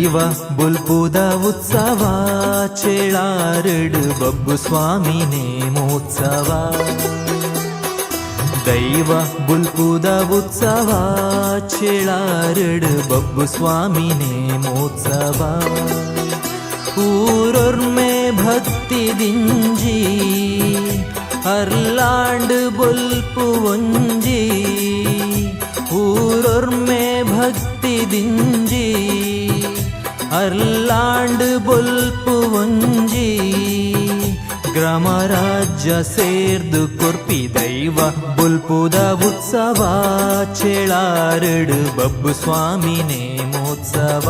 ದೈವ ಬುಲ್ಪುದ ಉತ್ಸವ ಚೇಳಾರಡು ಬಬ್ಬು ಸ್ವಾಮಿ ನೇಮೋತ್ಸವ ದೈವ ಬುಲ್ಪುದ ಉತ್ಸವ ಚೇಳಾರಡು ಬಬ್ಬು ಸ್ವಾಮಿ ನೇಮೋತ್ಸವ ಊರೊರ್ಮೆ ಭಕ್ತಿ ದಿಂಜಿ ಹರ್ಲಾಂಡ್ ಬುಲ್ಪು ಒಂಜಿ ಊರೊರ್ಮೆ ಭಕ್ತಿ ದಿಂಜಿ ಅರ್ಲಾಂಡ್ ಬೊಲ್ಪು ಒಂಜಿ ಗ್ರಾಮ ರಾಜ್ಯ ಸೇರ್ದು ಕೊರ್ಪಿ ದೈವ ಬುಲ್ಪುದ ಉತ್ಸವ ಚೇಳಾರಡು ಬಬ್ಬು ಸ್ವಾಮಿ ನೇಮೋತ್ಸವ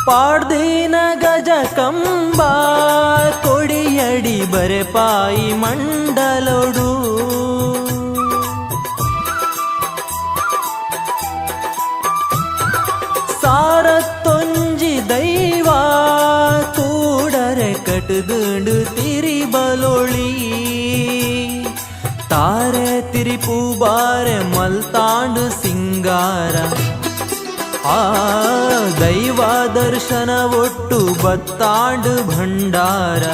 ಪಾಡ್ದಿನ ಗಜ ಕಂಬ ಕೊಡಿಯಡಿ ಬರೆಪಾಯಿ ಮಂಡಲೊಡು ಸಾರತ್ತೊಂಜಿ ದೈವ ಕೂಡರೆ ಕಟ್ದುಂಡು ತಿರಿಬಲೊಳಿ ತಾರೆ ತಿರಿಪು ಬಾರೆ ಮಲ್ತಾಂಡು ಸಿಂಗಾರ ಆ ದೈವ ದರ್ಶನ ಒಟ್ಟು ಬತ್ತಾಂಡು ಭಂಡಾರ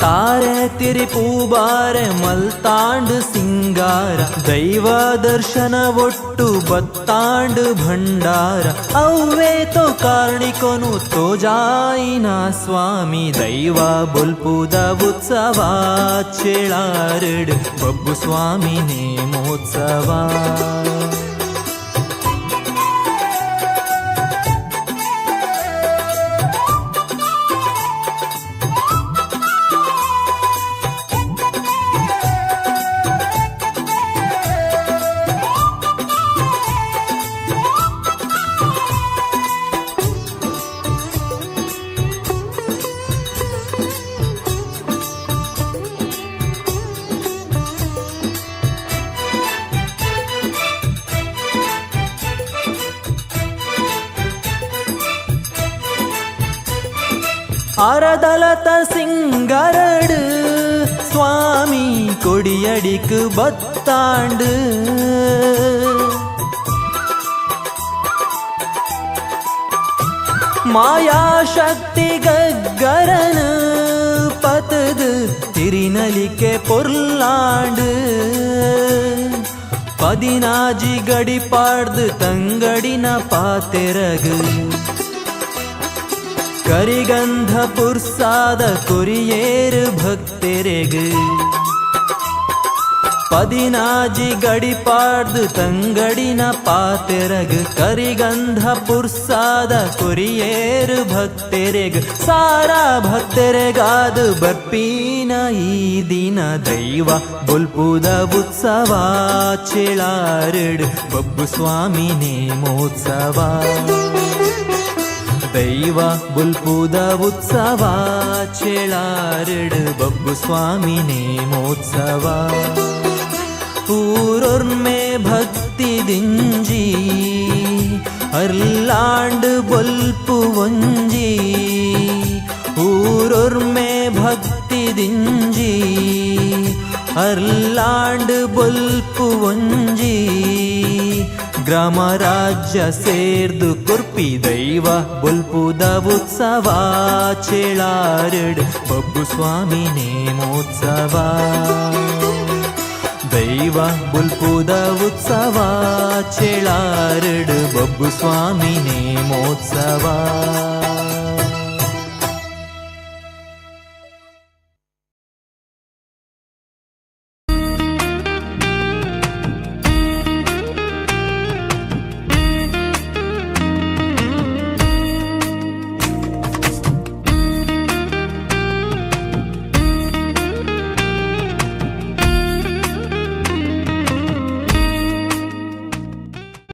ತಾರೆ ತಿರಿಪು ಬಾರೆ ಮಲ್ತಾಂಡು ಸಿಂಗಾರ ದೈವ ದರ್ಶನ ಒಟ್ಟು ಬತ್ತಾಂಡು ಭಂಡಾರ ಅವ್ವೇ ತೋ ಕಾರ್ಣಿಕೊನು ತೋ ಜಾಯಿನ ಸ್ವಾಮಿ ದೈವ ಬುಲ್ಪುದ ಉತ್ಸವ ಚೇಳಾರಡು ಬಬ್ಬು ಸ್ವಾಮಿ ನೇಮೋತ್ಸವ அறதலத சிங்கரடு சுவாமி கொடியடிக்கு பத்தாண்டு மாயாசக்தி கக்கரனு பத்துது திரிநலிக்கே பொருளாண்டு பதினாஜி கடி பாடுது தங்கடின பாத்திரகு ಕರಿಗಂಧ ಪುರ್ಸಾದ ಕೊರಿಯೇರು ಭಕ್ತರೆಗು பதினாஜி ಗಡಿ ಪಾಡ್ದು ತಂಗಡಿನ ಪಾತೆರಗು ಕರಿಗಂಧ ಪುರ್ಸಾದ ಕೊರಿಯೇರು ಭಕ್ತರೆಗು ಸಾರಾ ಭಕ್ತರೆಗಾದು ಬರ್ಪೀನ ಈ ದಿನ ದೈವ ಬುಲ್ಪುದ ಉತ್ಸವ ಚೇಳಾರಡು ಬಬ್ಬು ಸ್ವಾಮಿ ನೇಮೋತ್ಸವ ದೈವ ಬುಲ್ಪುದ ಉತ್ಸವ ಚೇಳಾರಡು ಬಬ್ಬು ಸ್ವಾಮಿ ನೇಮೋತ್ಸವ ಊರೊರ್ಮೆ ಭಕ್ತಿ ದಿಂಜಿ ಅರ್ಲಾಂಡ್ ಬೊಲ್ಪು ಒಂಜಿ ಊರೊರ್ಮೆ ಭಕ್ತಿ ದಿಂಜಿ ಅರ್ಲಾಂಡ್ ಬೊಲ್ಪು ಒಂಜಿ ಗ್ರಾಮ ರಾಜ್ಯ ಸೇರ್ದು ಕೊರ್ಪಿ ದೈವ ಬುಲ್ಪುದ ಉತ್ಸವ ಚೇಳಾರಡು ಬಬ್ಬು ಸ್ವಾಮಿ ನೇಮೋತ್ಸವ ದೈವ ಬುಲ್ಪುದ ಉತ್ಸವ ಚೇಳಾರಡು ಬಬ್ಬು ಸ್ವಾಮಿ ನೇಮೋತ್ಸವ